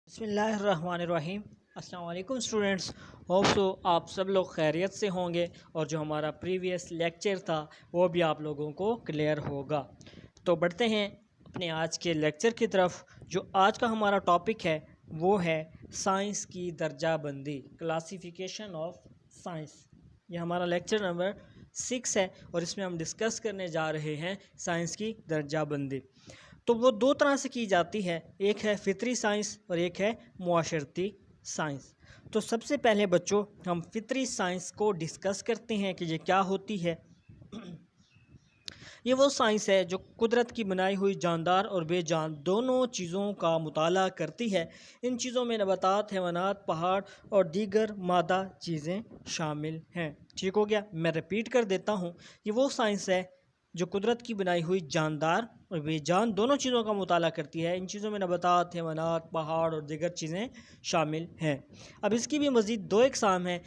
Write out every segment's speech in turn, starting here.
بسم اللہ الرحمن الرحیم۔ السلام علیکم اسٹوڈنٹس، ہوپ سو آپ سب لوگ خیریت سے ہوں گے اور جو ہمارا پریویس لیکچر تھا وہ بھی آپ لوگوں کو کلیئر ہوگا۔ تو بڑھتے ہیں اپنے آج کے لیکچر کی طرف۔ جو آج کا ہمارا ٹاپک ہے وہ ہے سائنس کی درجہ بندی، کلاسیفیکیشن آف سائنس۔ یہ ہمارا لیکچر نمبر 6 ہے اور اس میں ہم ڈسکس کرنے جا رہے ہیں سائنس کی درجہ بندی۔ تو وہ دو طرح سے کی جاتی ہے، ایک ہے فطری سائنس اور ایک ہے معاشرتی سائنس۔ تو سب سے پہلے بچوں ہم فطری سائنس کو ڈسکس کرتے ہیں کہ یہ کیا ہوتی ہے۔ یہ وہ سائنس ہے جو قدرت کی بنائی ہوئی جاندار اور بے جان دونوں چیزوں کا مطالعہ کرتی ہے۔ ان چیزوں میں نباتات، حیوانات، پہاڑ اور دیگر مادہ چیزیں شامل ہیں۔ ٹھیک ہو گیا، میں ریپیٹ کر دیتا ہوں، یہ وہ سائنس ہے جو قدرت کی بنائی ہوئی جاندار اور بے جان دونوں چیزوں کا مطالعہ کرتی ہے۔ ان چیزوں میں نباتات، حیوانات، پہاڑ اور دیگر چیزیں شامل ہیں۔ اب اس کی بھی مزید دو اقسام ہیں۔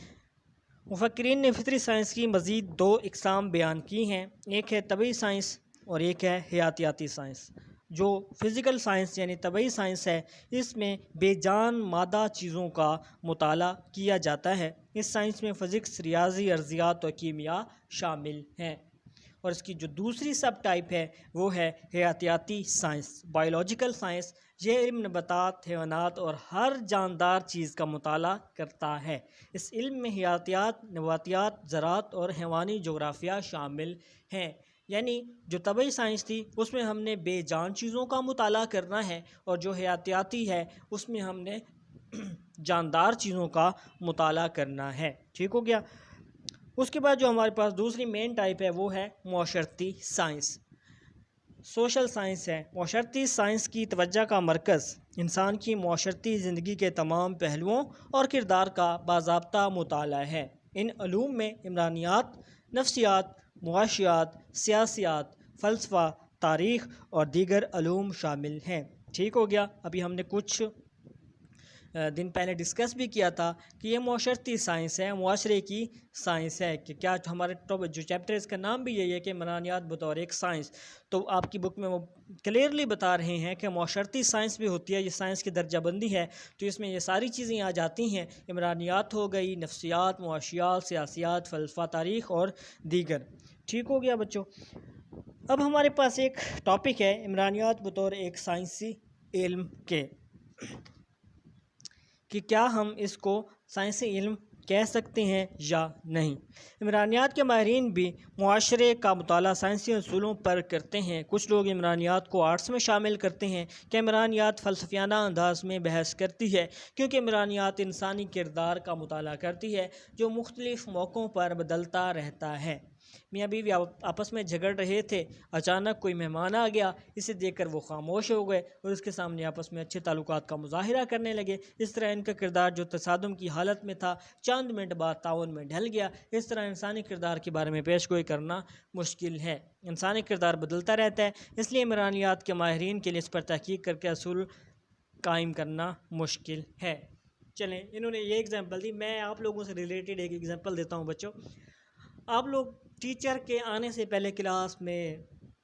مفکرین نے فطری سائنس کی مزید دو اقسام بیان کی ہیں، ایک ہے طبعی سائنس اور ایک ہے حیاتیاتی سائنس۔ جو فزیکل سائنس یعنی طبعی سائنس ہے، اس میں بے جان مادہ چیزوں کا مطالعہ کیا جاتا ہے۔ اس سائنس میں فزکس، ریاضی، ارضیات اور کیمیا شامل ہیں۔ اور اس کی جو دوسری سب ٹائپ ہے وہ ہے حیاتیاتی سائنس، بایولوجیکل سائنس۔ یہ علم نباتات، حیوانات اور ہر جاندار چیز کا مطالعہ کرتا ہے۔ اس علم میں حیاتیات، نباتیات، زراعت اور حیوانی جغرافیہ شامل ہیں۔ یعنی جو طبعی سائنس تھی اس میں ہم نے بے جان چیزوں کا مطالعہ کرنا ہے، اور جو حیاتیاتی ہے اس میں ہم نے جاندار چیزوں کا مطالعہ کرنا ہے۔ ٹھیک ہو گیا۔ اس کے بعد جو ہمارے پاس دوسری مین ٹائپ ہے وہ ہے معاشرتی سائنس، سوشل سائنس ہے۔ معاشرتی سائنس کی توجہ کا مرکز انسان کی معاشرتی زندگی کے تمام پہلوؤں اور کردار کا باضابطہ مطالعہ ہے۔ ان علوم میں عمرانیات، نفسیات، معاشیات، سیاسیات، فلسفہ، تاریخ اور دیگر علوم شامل ہیں۔ ٹھیک ہو گیا۔ ابھی ہم نے کچھ دن پہلے ڈسکس بھی کیا تھا کہ یہ معاشرتی سائنس ہے، معاشرے کی سائنس ہے، کہ کیا ہمارے جو چیپٹر اس کا نام بھی یہی ہے کہ عمرانیات بطور ایک سائنس۔ تو آپ کی بک میں وہ کلیئرلی بتا رہے ہیں کہ معاشرتی سائنس بھی ہوتی ہے، یہ سائنس کی درجہ بندی ہے۔ تو اس میں یہ ساری چیزیں آ جاتی ہیں، عمرانیات ہو گئی، نفسیات، معاشیات، سیاسیات، فلسفہ، تاریخ اور دیگر۔ ٹھیک ہو گیا بچوں۔ اب ہمارے پاس ایک ٹاپک ہے عمرانیات بطور ایک سائنسی علم کے، کہ کیا ہم اس کو سائنسی علم کہہ سکتے ہیں یا نہیں۔ عمرانیات کے ماہرین بھی معاشرے کا مطالعہ سائنسی اصولوں پر کرتے ہیں۔ کچھ لوگ عمرانیات کو آرٹس میں شامل کرتے ہیں کہ عمرانیات فلسفیانہ انداز میں بحث کرتی ہے، کیونکہ عمرانیات انسانی کردار کا مطالعہ کرتی ہے جو مختلف موقعوں پر بدلتا رہتا ہے۔ میاں بیوی آپس میں جھگڑ رہے تھے، اچانک کوئی مہمان آ گیا، اسے دیکھ کر وہ خاموش ہو گئے اور اس کے سامنے آپس میں اچھے تعلقات کا مظاہرہ کرنے لگے۔ اس طرح ان کا کردار جو تصادم کی حالت میں تھا چند منٹ بعد تعاون میں ڈھل گیا۔ اس طرح انسانی کردار کے بارے میں پیش گوئی کرنا مشکل ہے، انسانی کردار بدلتا رہتا ہے، اس لیے عمرانیات کے ماہرین کے لیے اس پر تحقیق کر کے اصول قائم کرنا مشکل ہے۔ چلیں، انہوں نے یہ اگزامپل دی، میں آپ لوگوں سے ریلیٹڈ ایک اگزامپل دیتا ہوں بچوں۔ آپ لوگ ٹیچر کے آنے سے پہلے کلاس میں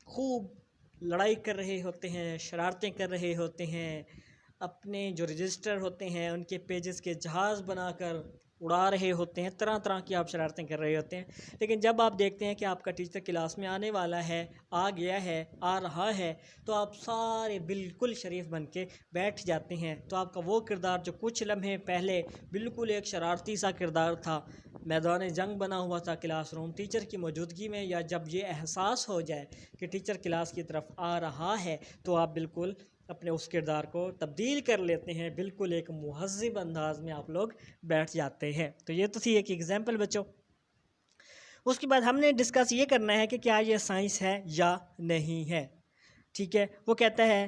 خوب لڑائی کر رہے ہوتے ہیں، شرارتیں کر رہے ہوتے ہیں، اپنے جو رجسٹر ہوتے ہیں ان کے پیجز کے جہاز بنا کر اڑا رہے ہوتے ہیں، طرح طرح کی آپ شرارتیں کر رہے ہوتے ہیں۔ لیکن جب آپ دیکھتے ہیں کہ آپ کا ٹیچر کلاس میں آنے والا ہے، آ گیا ہے، آ رہا ہے، تو آپ سارے بالکل شریف بن کے بیٹھ جاتے ہیں۔ تو آپ کا وہ کردار جو کچھ لمحے پہلے بالکل ایک شرارتی سا کردار تھا، میدان جنگ بنا ہوا تھا کلاس روم ٹیچر کی موجودگی میں، یا جب یہ احساس ہو جائے کہ ٹیچر کلاس کی طرف آ رہا ہے تو آپ بالکل اپنے اس کردار کو تبدیل کر لیتے ہیں، بالکل ایک مہذب انداز میں آپ لوگ بیٹھ جاتے ہیں۔ تو یہ تو تھی ایک ایگزامپل بچوں۔ اس کے بعد ہم نے ڈسکس یہ کرنا ہے کہ کیا یہ سائنس ہے یا نہیں ہے۔ ٹھیک ہے، وہ کہتا ہے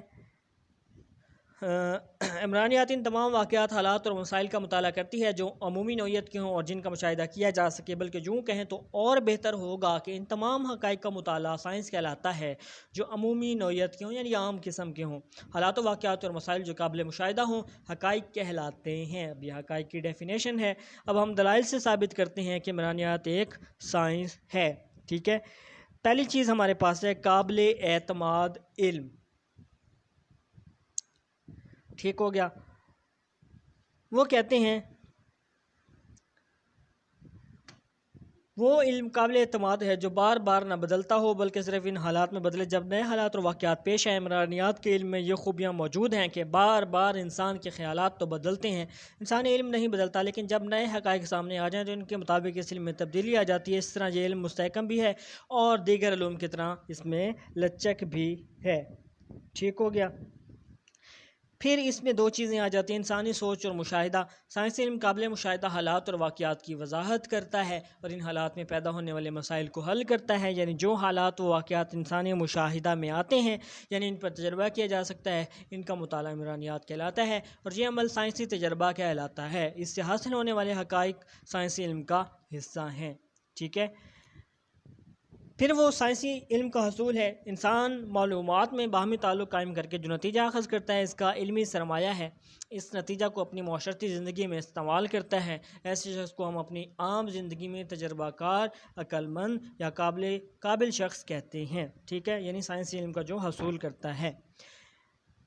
عمرانیات ان تمام واقعات، حالات اور مسائل کا مطالعہ کرتی ہے جو عمومی نوعیت کے ہوں اور جن کا مشاہدہ کیا جا سکے، بلکہ یوں کہیں تو اور بہتر ہوگا کہ ان تمام حقائق کا مطالعہ سائنس کہلاتا ہے جو عمومی نوعیت کے ہوں یعنی عام قسم کے ہوں۔ حالات و واقعات اور مسائل جو قابل مشاہدہ ہوں حقائق کہلاتے ہیں۔ اب یہ حقائق کی ڈیفینیشن ہے۔ اب ہم دلائل سے ثابت کرتے ہیں کہ عمرانیات ایک سائنس ہے۔ ٹھیک ہے، پہلی چیز ہمارے پاس ہے قابل اعتماد علم۔ ٹھیک ہو گیا۔ وہ کہتے ہیں وہ علم قابل اعتماد ہے جو بار بار نہ بدلتا ہو بلکہ صرف ان حالات میں بدلے جب نئے حالات اور واقعات پیش آئیں۔ عمرانیات کے علم میں یہ خوبیاں موجود ہیں کہ بار بار انسان کے خیالات تو بدلتے ہیں، انسانی علم نہیں بدلتا، لیکن جب نئے حقائق سامنے آ جائیں تو ان کے مطابق اس علم میں تبدیلی آ جاتی ہے۔ اس طرح یہ علم مستحکم بھی ہے اور دیگر علوم کی طرح اس میں لچک بھی ہے۔ ٹھیک ہو گیا۔ پھر اس میں دو چیزیں آ جاتی ہیں، انسانی سوچ اور مشاہدہ۔ سائنسی علم قابل مشاہدہ حالات اور واقعات کی وضاحت کرتا ہے اور ان حالات میں پیدا ہونے والے مسائل کو حل کرتا ہے، یعنی جو حالات و واقعات انسانی مشاہدہ میں آتے ہیں، یعنی ان پر تجربہ کیا جا سکتا ہے، ان کا مطالعہ عمرانیات کہلاتا ہے اور یہ عمل سائنسی تجربہ کہلاتا ہے۔ اس سے حاصل ہونے والے حقائق سائنسی علم کا حصہ ہیں۔ ٹھیک ہے۔ پھر وہ سائنسی علم کا حصول ہے، انسان معلومات میں باہمی تعلق قائم کر کے جو نتیجہ اخذ کرتا ہے اس کا علمی سرمایہ ہے، اس نتیجہ کو اپنی معاشرتی زندگی میں استعمال کرتا ہے۔ ایسے شخص کو ہم اپنی عام زندگی میں تجربہ کار، عقل مند یا قابل شخص کہتے ہیں۔ ٹھیک ہے، یعنی سائنسی علم کا جو حصول کرتا ہے۔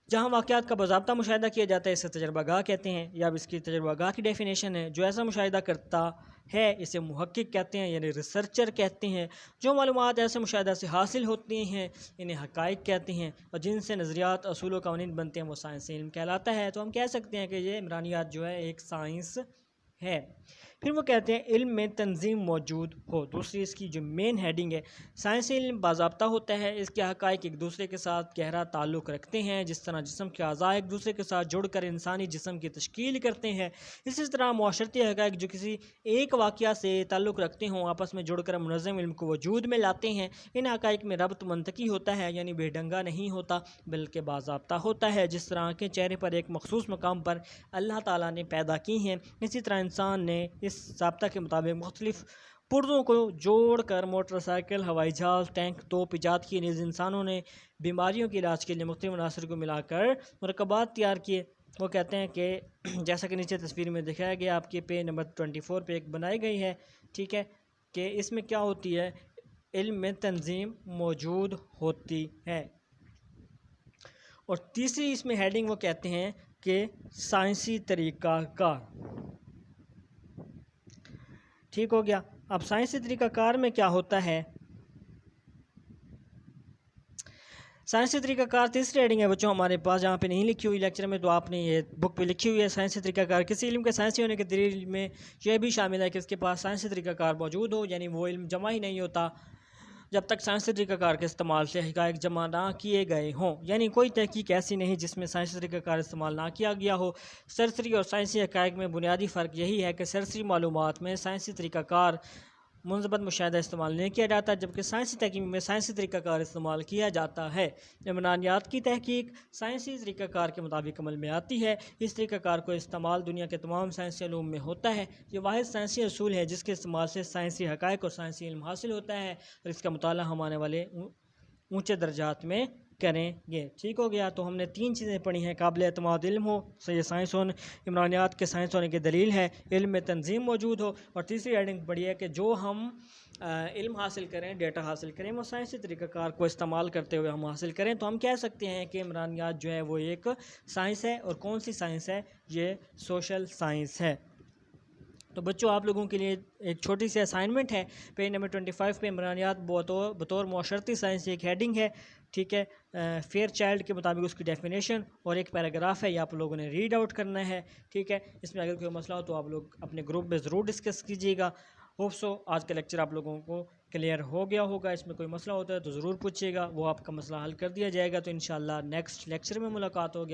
جہاں واقعات کا باضابطہ مشاہدہ کیا جاتا ہے اسے تجربہ گاہ کہتے ہیں، یا اب اس کی تجربہ گاہ کی ڈیفینیشن ہے، جو ایسا مشاہدہ کرتا ہے اسے محقق کہتے ہیں، یعنی ریسرچر کہتے ہیں۔ جو معلومات ایسے مشاہدہ سے حاصل ہوتی ہیں انہیں حقائق کہتے ہیں، اور جن سے نظریات، اصول و قوانین بنتے ہیں وہ سائنسی علم کہلاتا ہے۔ تو ہم کہہ سکتے ہیں کہ یہ عمرانیات جو ہے ایک سائنس ہے۔ پھر وہ کہتے ہیں علم میں تنظیم موجود ہو، دوسری اس کی جو مین ہیڈنگ ہے، سائنسی علم باضابطہ ہوتا ہے، اس کے حقائق ایک دوسرے کے ساتھ گہرا تعلق رکھتے ہیں، جس طرح جسم کے اعضاء ایک دوسرے کے ساتھ جڑ کر انسانی جسم کی تشکیل کرتے ہیں، اسی طرح معاشرتی حقائق جو کسی ایک واقعہ سے تعلق رکھتے ہوں آپس میں جڑ کر منظم علم کو وجود میں لاتے ہیں۔ ان حقائق میں ربط منطقی ہوتا ہے، یعنی بے ڈنگا نہیں ہوتا بلکہ باضابطہ ہوتا ہے۔ جس طرح آنکھیں چہرے پر ایک مخصوص مقام پر اللہ تعالیٰ نے پیدا کی ہیں، اسی طرح انسان نے اس ضابطہ کے مطابق مختلف پرزوں کو جوڑ کر موٹر سائیکل، ہوائی جہاز، ٹینک، توپ ایجاد کیے۔ نیز انسانوں نے بیماریوں کے علاج کے لیے مختلف عناصر کو ملا کر مرکبات تیار کیے۔ وہ کہتے ہیں کہ جیسا کہ نیچے تصویر میں دکھایا گیا، آپ کے پیج نمبر 24 پہ ایک بنائی گئی ہے، ٹھیک ہے، کہ اس میں کیا ہوتی ہے، علم میں تنظیم موجود ہوتی ہے۔ اور تیسری اس میں ہیڈنگ وہ کہتے ہیں کہ سائنسی طریقہ کار۔ ٹھیک ہو گیا۔ اب سائنسی طریقہ کار میں کیا ہوتا ہے؟ سائنسی طریقہ کار تیسری ہیڈنگ ہے بچوں ہمارے پاس، جہاں پہ نہیں لکھی ہوئی لیکچر میں، تو آپ نے یہ بک پہ لکھی ہوئی ہے۔ سائنسی طریقہ کار کسی علم کے سائنسی ہونے کے دلیل میں یہ بھی شامل ہے کہ اس کے پاس سائنسی طریقہ کار موجود ہو، یعنی وہ علم جمع ہی نہیں ہوتا جب تک سائنسی طریقہ کار کے استعمال سے حقائق جمع نہ کیے گئے ہوں، یعنی کوئی تحقیق ایسی نہیں جس میں سائنسی طریقہ کار استعمال نہ کیا گیا ہو۔ سرسری اور سائنسی حقائق میں بنیادی فرق یہی ہے کہ سرسری معلومات میں سائنسی طریقہ کار منضبط مشاہدہ استعمال نہیں کیا جاتا، جبکہ سائنسی تحقیق میں سائنسی طریقہ کار استعمال کیا جاتا ہے۔ عمرانیات کی تحقیق سائنسی طریقہ کار کے مطابق عمل میں آتی ہے۔ اس طریقہ کار کو استعمال دنیا کے تمام سائنسی علوم میں ہوتا ہے۔ یہ واحد سائنسی اصول ہے جس کے استعمال سے سائنسی حقائق اور سائنسی علم حاصل ہوتا ہے، اور اس کا مطالعہ ہم آنے والے اونچے درجات میں کریں گے۔ ٹھیک ہو گیا۔ تو ہم نے تین چیزیں پڑھی ہیں، قابل اعتماد علم ہو، یہ سائنس ہونے، عمرانیات کے سائنس ہونے کی دلیل ہے، علم میں تنظیم موجود ہو، اور تیسری ہیڈنگ پڑھی ہے کہ جو ہم علم حاصل کریں، ڈیٹا حاصل کریں، وہ سائنسی طریقہ کار کو استعمال کرتے ہوئے ہم حاصل کریں۔ تو ہم کہہ سکتے ہیں کہ عمرانیات جو ہے وہ ایک سائنس ہے، اور کون سی سائنس ہے؟ یہ سوشل سائنس ہے۔ تو بچوں آپ لوگوں کے لیے ایک چھوٹی سی اسائنمنٹ ہے، پیج نمبر 25 پہ عمرانیات بطور معاشرتی سائنس ایک ہیڈنگ ہے، ٹھیک ہے، فیئر چائلڈ کے مطابق اس کی ڈیفینیشن اور ایک پیراگراف ہے، یہ آپ لوگوں نے ریڈ آؤٹ کرنا ہے، ٹھیک ہے۔ اس میں اگر کوئی مسئلہ ہو تو آپ لوگ اپنے گروپ میں ضرور ڈسکس کیجیے گا۔ ہوپ سو آج کا لیکچر آپ لوگوں کو کلیئر ہو گیا ہوگا۔ اس میں کوئی مسئلہ ہوتا ہے تو ضرور پوچھیے گا، وہ آپ کا مسئلہ حل کر دیا جائے گا۔ تو انشاءاللہ نیکسٹ لیکچر میں ملاقات ہوگی۔